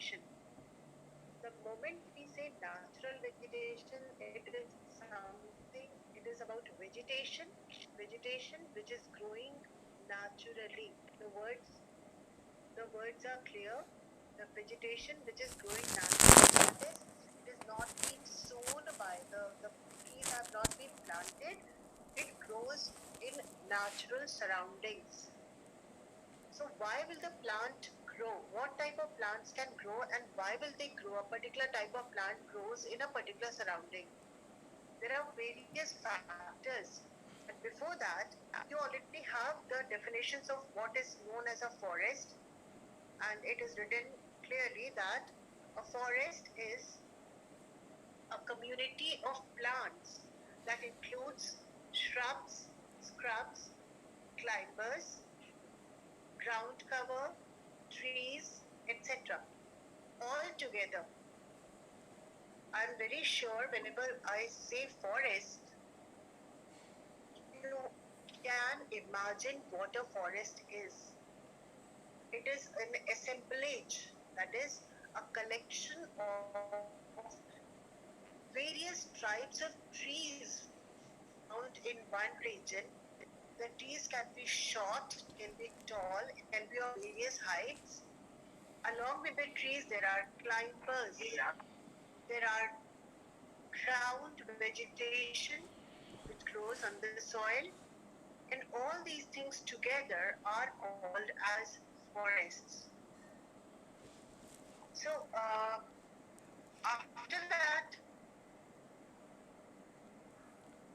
vegetation. The moment we say natural vegetation, it is something, it is about vegetation which is growing naturally. The words are clear. The vegetation which is growing naturally, that is, it is not being sown by the trees have not been planted. It grows in natural surroundings. So why will the plant grow? What type of plants can grow and why will they grow? A particular type of plant grows in a particular surrounding. There are various factors. But before that, you already have the definitions of what is known as a forest, and it is written clearly that a forest is a community of plants that includes shrubs, scrubs, climbers, ground cover, trees, etc. All together. I'm very sure whenever I say forest, you can imagine what a forest is. It is an assemblage, that is, a collection of various types of trees found in one region. The trees can be short, can be tall, can be of various heights. Along with the trees, there are climbers, there are ground vegetation which grows on the soil, and all these things together are called as forests. So, after that,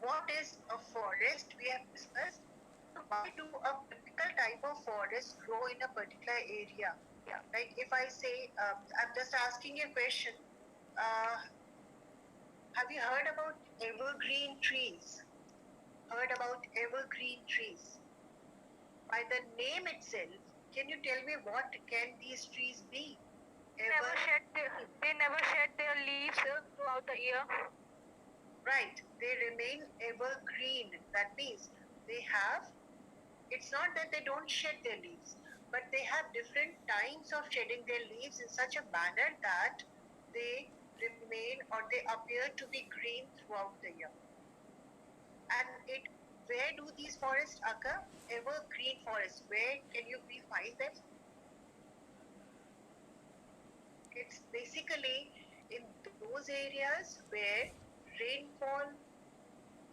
what is a forest? We have discussed. So, why do a typical type of forest grow in a particular area? Yeah, like if I say, I'm just asking you a question. Uh, have you heard about evergreen trees? Heard about evergreen trees? By the name itself, can you tell me what can these trees be? They never shed their leaves throughout the year. Right, they remain evergreen. That means they have, it's not that they don't shed their leaves, but they have different times of shedding their leaves in such a manner that they remain or they appear to be green throughout the year. And it, where do these forests occur? Evergreen forests. Where can you we find them? It's basically in those areas where rainfall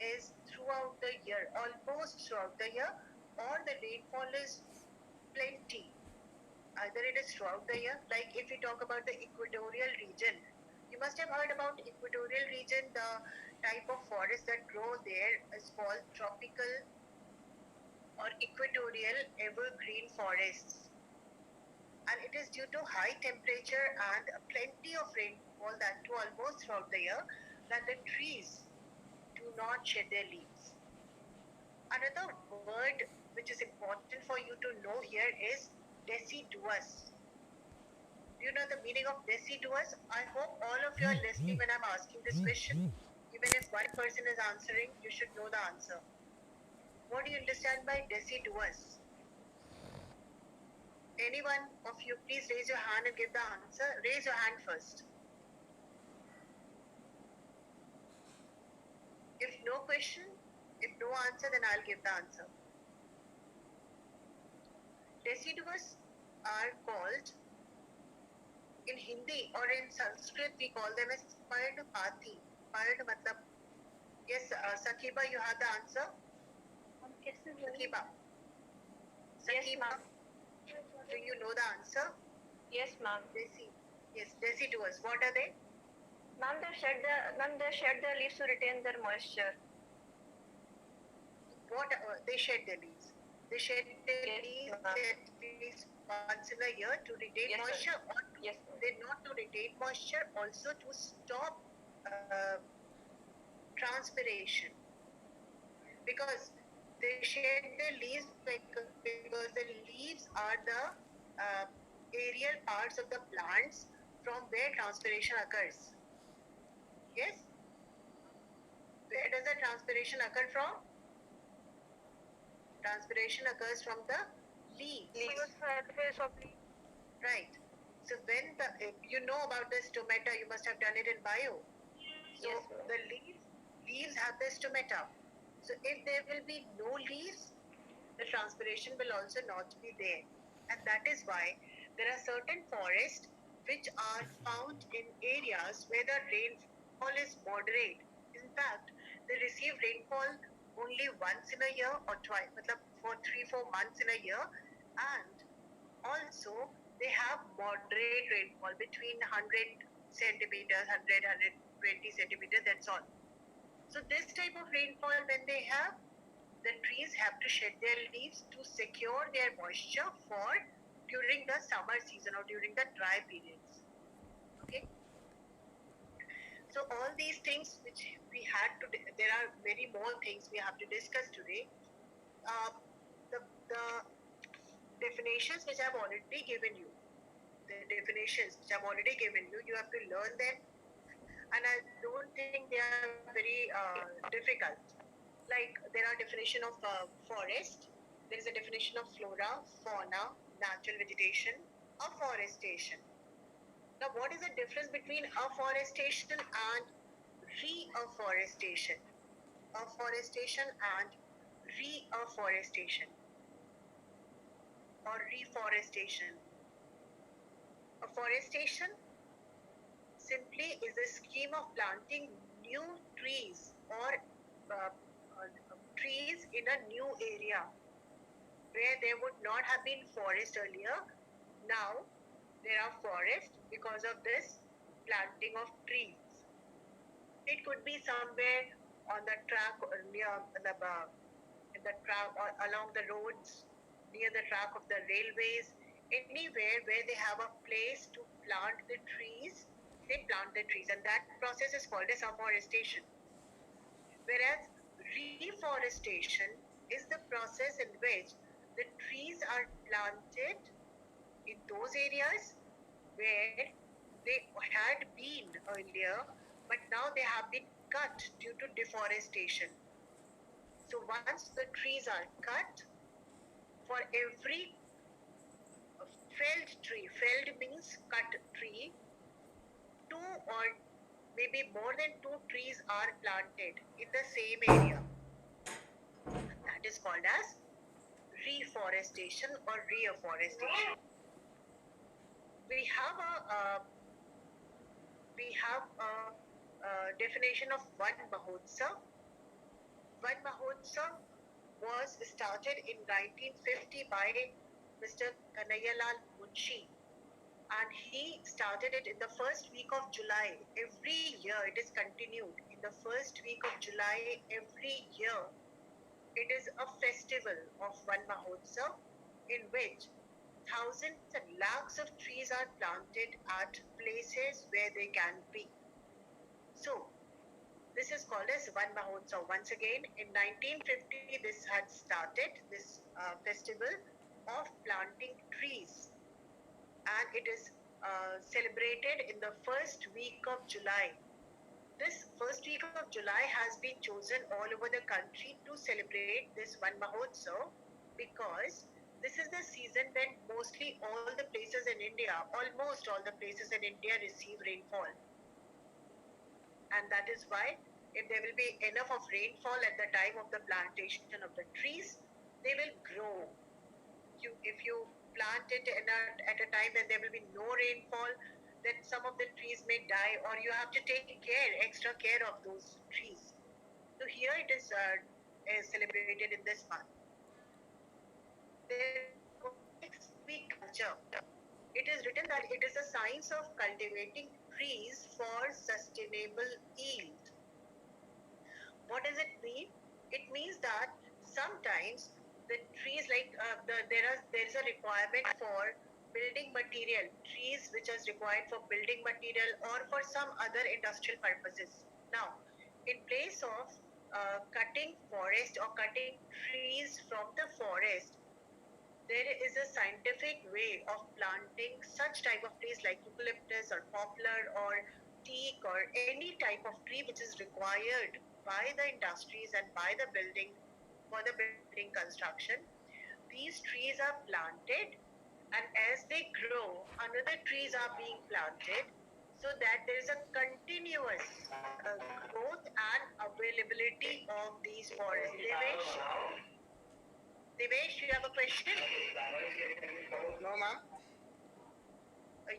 is throughout the year, almost throughout the year, or the rainfall is plenty. Either it is throughout the year, like if we talk about the equatorial region, you must have heard about equatorial region. The type of forest that grow there is called tropical or equatorial evergreen forests, and it is due to high temperature and plenty of rainfall that too almost throughout the year that the trees do not shed their leaves. Another word which is important for you to know here is deciduous. Do you know the meaning of deciduous? I hope all of you are listening when I'm asking this question. Even if one person is answering, you should know the answer. What do you understand by deciduous? Anyone of you, please raise your hand and give the answer. Raise your hand first. If no question, if no answer, then I'll give the answer. Deciduous are called in Hindi or in Sanskrit, we call them as Parnapati. Parn matlab, yes, Sakiba, you have the answer? Sakiba. Yes, Sakiba, ma'am. do you know the answer? Yes, ma'am. Yes, deciduous. What are they? Ma'am, they shed their leaves to retain their moisture. What they shed their leaves. They shed their Yes, leaves ma'am. at least once in a year to retain Yes, moisture, sir. or to, Yes, sir. they not to retain moisture, also to stop transpiration, because they shed their leaves because the leaves are the uh, aerial parts of the plants from where transpiration occurs. Yes, where does the transpiration occur from? Transpiration occurs from the leaves. Leaves. Surface of leaves. Right. So when the, you you know about the stomata, you must have done it in bio. So Yes, ma'am. the leaves have the stomata. So if there will be no leaves, the transpiration will also not be there. And that is why there are certain forests which are found in areas where the rainfall is moderate. In fact, they receive rainfall only once in a year or twice, for 3-4 months in a year. And also, they have moderate rainfall between 100 centimeters, 120 centimeters, that's all. So this type of rainfall, when they have, the trees have to shed their leaves to secure their moisture for during the summer season or during the dry periods. Okay. So all these things which we had to, there are many more things we have to discuss today. Uh, the definitions which I've already given you, the definitions which I've already given you, you have to learn them, and I don't think they are very difficult. Like there are definition of forest, there is a definition of flora, fauna, natural vegetation, afforestation. Now, what is the difference between afforestation and reforestation? Afforestation and reforestation or reforestation. Afforestation simply is the scheme of planting new trees or trees in a new area where there would not have been forest earlier. Now there are forests because of this planting of trees. It could be somewhere on the track or near in the track or along the roads, near the track of the railways, anywhere where they have a place to plant the trees, they plant the trees, and that process is called as afforestation. Whereas reforestation is the process in which the trees are planted in those areas where they had been earlier, but now they have been cut due to deforestation. So once the trees are cut, for every felled means cut tree, two or maybe more than two trees are planted in the same area. That is called as reforestation or reafforestation. We have a definition of Van Mahotsav. Van Mahotsav was started in 1950 by Mr. Kanayalal Munshi, and he started it in the first week of July. Every year it is continued. In the first week of July every year, it is a festival of Van Mahotsav in which thousands and lakhs of trees are planted at places where they can be. So, this is called as Van Mahotsav. Once again, in 1950, this had started, this festival of planting trees, and it is celebrated in the first week of July. This first week of July has been chosen all over the country to celebrate this Van Mahotsav because this is the season when mostly all the places in India, almost all the places in India receive rainfall. And that is why if there will be enough of rainfall at the time of the plantation of the trees, they will grow. If you plant it at a time when there will be no rainfall, then some of the trees may die, or you have to take extra care of those trees. So here it is celebrated in this month. There is culture. It is written that it is a science of cultivating trees for sustainable yield. What does it mean? It means that sometimes the trees, like there is a requirement for building material, trees which is required for building material or for some other industrial purposes. Now, in place of cutting forest or cutting trees from the forest, there is a scientific way of planting such type of trees like eucalyptus or poplar or teak or any type of tree which is required by the industries and by the building for the building construction. These trees are planted And as they grow, another trees are being planted so that there is a continuous growth and availability of these forests. Devesh, you have a question? No, ma'am.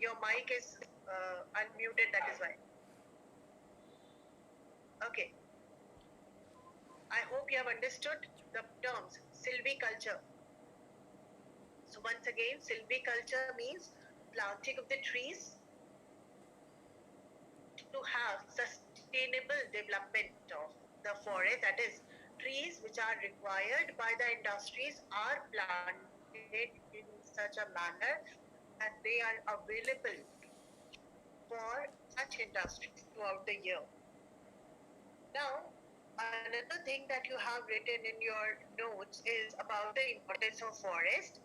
Your mic is unmuted, that is why. Okay. I hope you have understood the terms silviculture. So once again, silviculture means planting of the trees to have sustainable development of the forest. That is, trees which are required by the industries are planted in such a manner that they are available for such industries throughout the year. Now, another thing that you have written in your notes is about the importance of forest.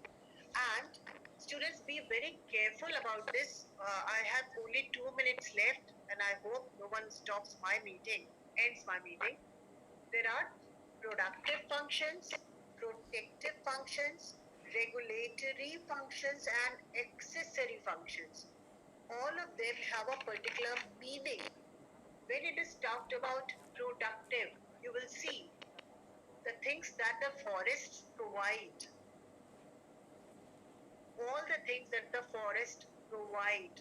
And students, be very careful about this. I have only 2 minutes left, and I hope no one stops my meeting, ends my meeting. There are productive functions, protective functions, regulatory functions, and accessory functions. All of them have a particular meaning. When it is talked about productive, you will see the things that the forests provide, all the things that the forest provide,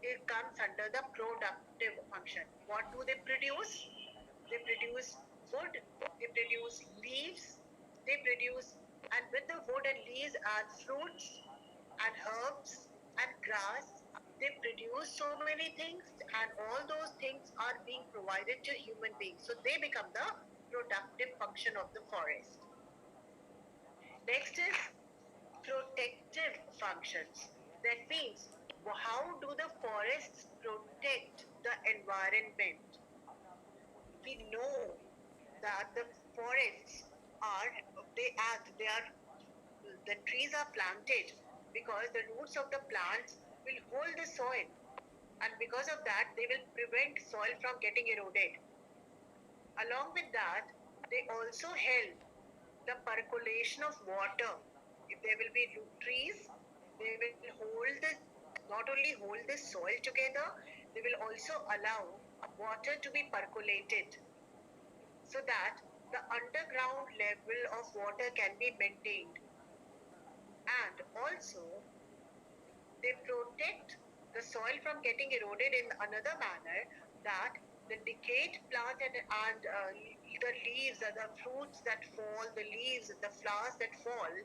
it comes under the productive function. What do they produce? They produce wood, they produce leaves, they produce, and with the wood and leaves and fruits and herbs and grass, they produce so many things, and all those things are being provided to human beings. So they become the productive function of the forest. Next is protective functions. That means, how do the forests protect the environment? We know that the forests are, they are, the trees are planted because the roots of the plants will hold the soil, and because of that they will prevent soil from getting eroded. Along with that, they also help the percolation of water. If there will be root trees, they will hold the, not only hold the soil together, they will also allow water to be percolated so that the underground level of water can be maintained. And also, they protect the soil from getting eroded in another manner, that the decayed plant and the leaves and the fruits that fall, the leaves, the flowers that fall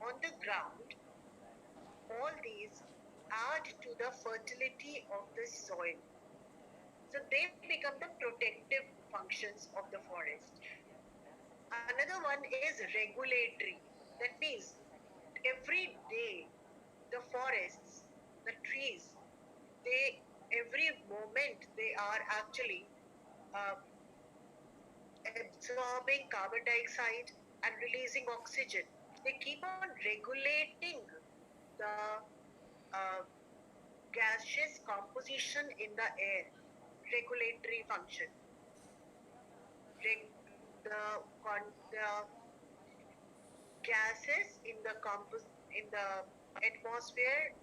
on the ground, all these add to the fertility of the soil. So they become the protective functions of the forest. Another one is regulatory. That means every day the forests, the trees, they, every moment they are actually uh, absorbing carbon dioxide and releasing oxygen. They keep on regulating the uh, gaseous composition in the air. Regulatory function. The gases in the in the atmosphere